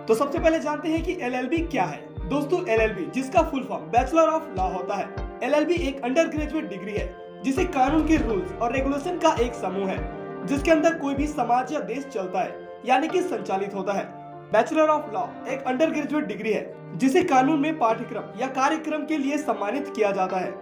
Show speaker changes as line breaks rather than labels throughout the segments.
तो सबसे पहले जानते हैं कि एलएलबी क्या है। दोस्तों, एलएलबी जिसका full form bachelor of law होता है। एलएलबी एक अंडर ग्रेजुएट डिग्री है जिसे कानून के रूल्स और रेगुलेशन का एक समूह है जिसके अंदर कोई भी समाज या देश चलता है, यानी कि संचालित होता है। बैचलर ऑफ लॉ एक अंडर ग्रेजुएट डिग्री है जिसे कानून में पाठ्यक्रम या कार्यक्रम के लिए सम्मानित किया जाता है।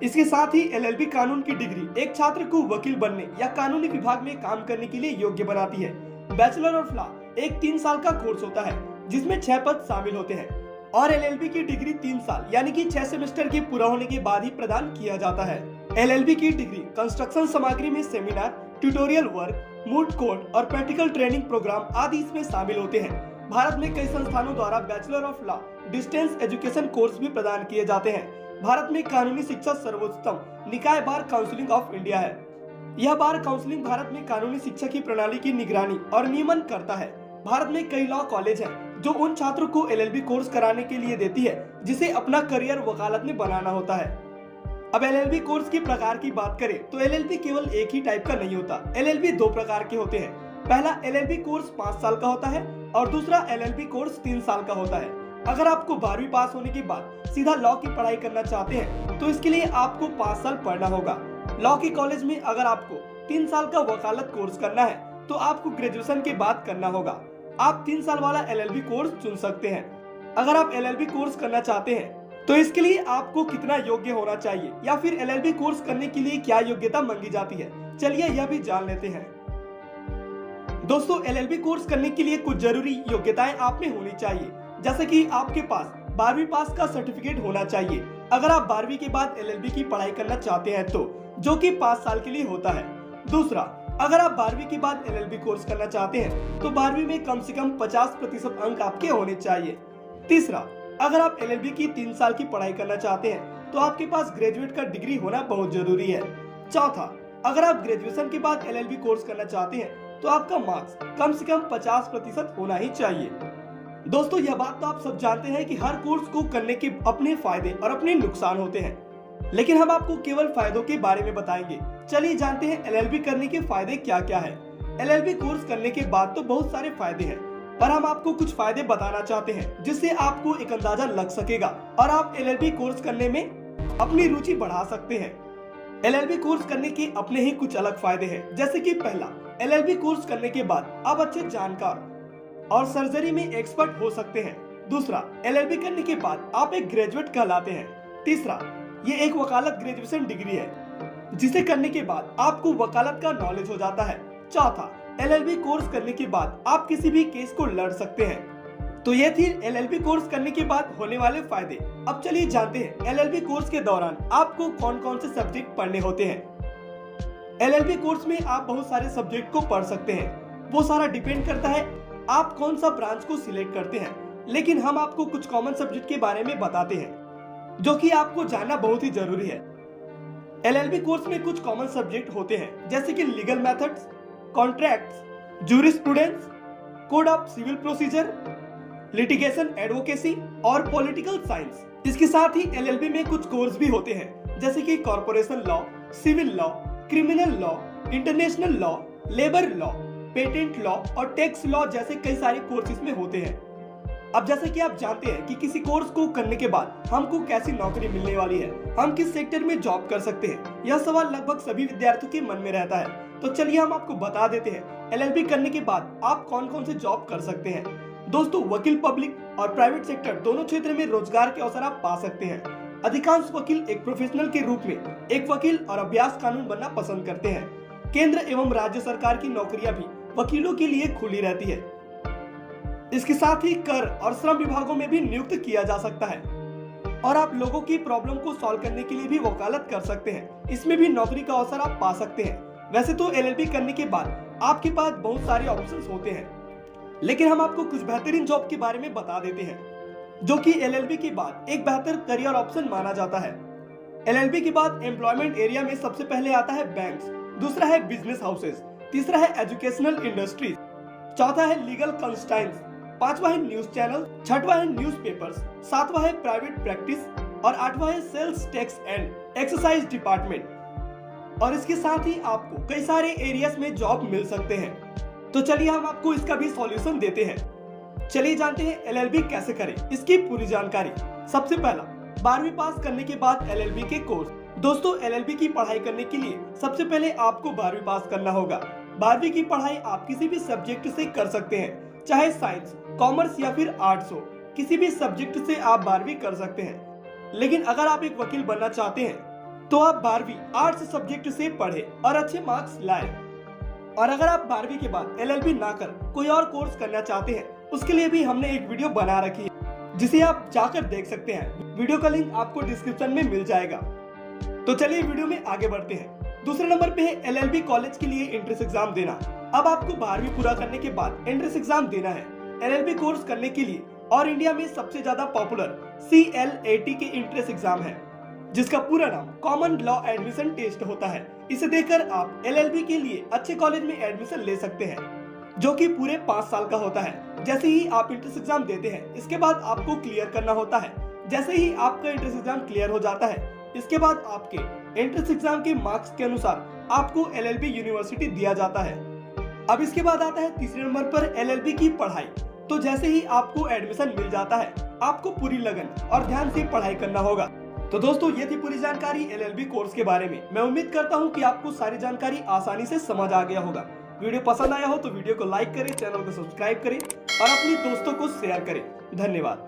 इसके साथ ही एलएलबी कानून की डिग्री एक छात्र को वकील बनने या कानूनी विभाग में काम करने के लिए योग्य बनाती है। बैचलर ऑफ लॉ एक 3 साल का कोर्स होता है जिसमें 6 पद शामिल होते हैं और एलएलबी की डिग्री 3 साल यानी कि 6 सेमेस्टर के पूरा होने के बाद ही प्रदान किया जाता है। एलएलबी की डिग्री कंस्ट्रक्शन सामग्री में seminar, tutorial work, moot court और प्रैक्टिकल ट्रेनिंग प्रोग्राम आदि इसमें शामिल होते हैं। भारत में कई संस्थानों द्वारा bachelor of law distance education course भी प्रदान किए जाते हैं। भारत में कानूनी शिक्षा सर्वोच्चतम निकाय बार काउंसिलिंग ऑफ इंडिया है। यह बार काउंसिलिंग भारत में कानूनी शिक्षा की प्रणाली की निगरानी और नियमन करता है। भारत में कई लॉ कॉलेज हैं जो उन छात्रों को एलएलबी कोर्स कराने के लिए देती है जिसे अपना करियर वकालत में बनाना होता है। अब एलएलबी कोर्स की प्रकार की बात करें तो एलएलबी केवल एक ही टाइप का नहीं होता। एलएलबी 2 प्रकार के होते हैं। पहला एलएलबी कोर्स 5 साल का होता है और दूसरा एलएलबी कोर्स 3 साल का होता है। अगर आपको 12वीं पास होने के बाद सीधा लॉ की पढ़ाई करना चाहते हैं तो इसके लिए आपको 5 साल पढ़ना होगा। लॉ के कॉलेज में अगर आपको 3 साल का वकालत कोर्स करना है तो आपको ग्रेजुएशन के बाद करना होगा। आप 3 साल वाला एलएलबी कोर्स चुन सकते हैं। अगर आप एलएलबी कोर्स करना चाहते हैं तो इसके लिए आपको कितना योग्य होना चाहिए या फिर एलएलबी कोर्स करने के लिए क्या योग्यता मांगी जाती है, चलिए यह भी जान लेते हैं। दोस्तों, एलएलबी कोर्स करने के लिए कुछ जरूरी योग्यताएं आप में होनी चाहिए, जैसे कि आपके पास 12वीं पास का सर्टिफिकेट होना चाहिए अगर आप 12वीं के बाद एलएलबी की पढ़ाई करना चाहते हैं तो, जो कि 5 साल के लिए होता है। दूसरा, अगर आप 12वीं के बाद एलएलबी कोर्स करना चाहते हैं तो 12वीं में कम से कम 50% अंक आपके होने चाहिए। तीसरा, अगर आप एलएलबी की 3 साल की पढ़ाई करना चाहते हैं तो आपके पास ग्रेजुएट का डिग्री होना बहुत जरूरी है। चौथा, अगर आप ग्रेजुएशन के बाद एलएलबी कोर्स करना चाहते हैं तो आपका मार्क्स कम से कम 50% होना ही चाहिए। दोस्तों, यह बात तो आप सब जानते हैं कि हर कोर्स को करने के अपने फायदे और अपने नुकसान होते हैं, लेकिन हम आपको केवल फायदों के बारे में बताएंगे। चलिए जानते हैं एलएलबी करने के फायदे क्या क्या है। एलएलबी कोर्स करने के बाद तो बहुत सारे फायदे हैं, पर हम आपको कुछ फायदे बताना चाहते हैं जिससे आपको एक अंदाजा लग सकेगा और आप एलएलबी कोर्स करने में अपनी रुचि बढ़ा सकते हैं। एलएलबी कोर्स करने के अपने ही कुछ अलग फायदे हैं, जैसे कि पहला, एलएलबी कोर्स करने के बाद आप अच्छे जानकार और सर्जरी में एक्सपर्ट हो सकते हैं। दूसरा, एलएलबी करने के बाद आप एक ग्रेजुएट कहलाते हैं। तीसरा, ये एक वकालत ग्रेजुएशन डिग्री है जिसे करने के बाद आपको वकालत का नॉलेज हो जाता है। चौथा, एलएलबी कोर्स करने के बाद आप किसी भी केस को लड़ सकते हैं। तो ये थी एलएलबी कोर्स करने के बाद होने वाले फायदे। अब चलिए जानते हैं एलएलबी कोर्स के दौरान आपको कौन कौन से सब्जेक्ट पढ़ने होते हैं। एलएलबी कोर्स में आप बहुत सारे सब्जेक्ट को पढ़ सकते हैं, वो सारा डिपेंड करता है आप कौन सा ब्रांच को सिलेक्ट करते हैं, लेकिन हम आपको कुछ कॉमन सब्जेक्ट के बारे में बताते हैं जो कि आपको जानना बहुत ही जरूरी है। एलएलबी कोर्स में कुछ कॉमन सब्जेक्ट होते हैं, जैसे कि legal methods, contracts, jurisprudence, code of civil procedure, litigation advocacy और पॉलिटिकल साइंस। इसके साथ ही एलएलबी में कुछ कोर्स भी होते हैं, जैसे कि corporation law, civil law, criminal law, international law, labour law, patent law और टैक्स लॉ जैसे कई सारे कोर्स इसमें होते हैं। अब जैसे कि आप जानते हैं कि किसी कोर्स को करने के बाद हमको कैसी नौकरी मिलने वाली है, हम किस सेक्टर में जॉब कर सकते हैं, यह सवाल लगभग सभी विद्यार्थियों के मन में रहता है। तो चलिए हम आपको बता देते हैं एलएलबी करने के बाद आप कौन कौन से जॉब कर सकते हैं। दोस्तों, वकील पब्लिक और प्राइवेट सेक्टर दोनों क्षेत्र में रोजगार के अवसर आप पा सकते हैं। अधिकांश वकील एक प्रोफेशनल के रूप में एक वकील और अभ्यास कानून बनना पसंद करते हैं। केंद्र एवं राज्य सरकार की नौकरियां भी वकीलों के लिए खुली रहती है। इसके साथ ही कर और श्रम विभागों में भी नियुक्त किया जा सकता है और आप लोगों की प्रॉब्लम को सॉल्व करने के लिए भी वकालत कर सकते हैं। इसमें भी नौकरी का अवसर आप पा सकते हैं। वैसे तो एलएलबी करने के बाद आपके पास बहुत सारे ऑप्शंस होते हैं, लेकिन हम आपको कुछ बेहतरीन जॉब के बारे में बता देते हैं जो कि एलएलबी के बाद एक बेहतर करियर ऑप्शन माना जाता है। एलएलबी के बाद एम्प्लॉयमेंट एरिया में सबसे पहले आता है बैंक्स, दूसरा है बिजनेस हाउसेस, तीसरा है एजुकेशनल इंडस्ट्रीज, चौथा है लीगल कंसल्टेंट्स, पांचवा है न्यूज चैनल, छठवा है न्यूज़पेपर्स, सातवां है प्राइवेट प्रैक्टिस और आठवां है sales tax and exercise department. और इसके साथ ही आपको कई सारे एरियाज में जॉब मिल सकते हैं। तो चलिए हम आपको इसका भी सॉल्यूशन देते हैं। चलिए जानते हैं एलएलबी कैसे करें, इसकी पूरी जानकारी। सबसे पहला, 12वीं पास करने के बाद एलएलबी के कोर्स। दोस्तों, एलएलबी की पढ़ाई करने के लिए सबसे पहले आपको 12वीं पास करना होगा। 12वीं की पढ़ाई आप किसी भी सब्जेक्ट से कर सकते हैं, चाहे साइंस, कॉमर्स या फिर आर्ट्स हो। किसी भी सब्जेक्ट से आप 12वीं कर सकते हैं। लेकिन अगर आप एक वकील बनना चाहते हैं तो आप 12वीं आर्ट्स सब्जेक्ट से पढ़े और अच्छे मार्क्स लाए। और अगर आप 12वीं के बाद एलएलबी ना कर कोई और कोर्स करना चाहते हैं, उसके लिए भी हमने एक वीडियो बना रखी है, जिसे आप जाकर देख सकते हैं। वीडियो का लिंक आपको डिस्क्रिप्शन में मिल जाएगा। तो चलिए वीडियो में आगे बढ़ते हैं। दूसरे नंबर पे है एलएलबी कॉलेज के लिए एंट्रेंस एग्जाम देना। अब आपको 12वीं पूरा करने के बाद एंट्रेंस एग्जाम देना है एलएलबी कोर्स करने के लिए। और इंडिया में सबसे ज्यादा पॉपुलर CLAT के एंट्रेंस एग्जाम है, जिसका पूरा नाम कॉमन लॉ एडमिशन टेस्ट होता है। इसे देकर आप एलएलबी के लिए अच्छे कॉलेज में एडमिशन ले सकते हैं, जो कि पूरे 5 साल का होता है। जैसे ही आप एंट्रेंस एग्जाम देते हैं, इसके बाद आपको क्लियर करना होता है। जैसे ही आपका एंट्रेंस एग्जाम क्लियर हो जाता है, इसके बाद आपके एंट्रेंस एग्जाम के मार्क्स के अनुसार आपको एलएलबी यूनिवर्सिटी दिया जाता है। अब इसके बाद आता है तीसरे नंबर पर एलएलबी की पढ़ाई। तो जैसे ही आपको एडमिशन मिल जाता है, आपको पूरी लगन और ध्यान से पढ़ाई करना होगा। तो दोस्तों, ये थी पूरी जानकारी एलएलबी कोर्स के बारे में। मैं उम्मीद करता हूँ कि आपको सारी जानकारी आसानी से समझ आ गया होगा। वीडियो पसंद आया हो तो वीडियो को लाइक करें, चैनल को सब्सक्राइब करें और अपने दोस्तों को शेयर करें। धन्यवाद।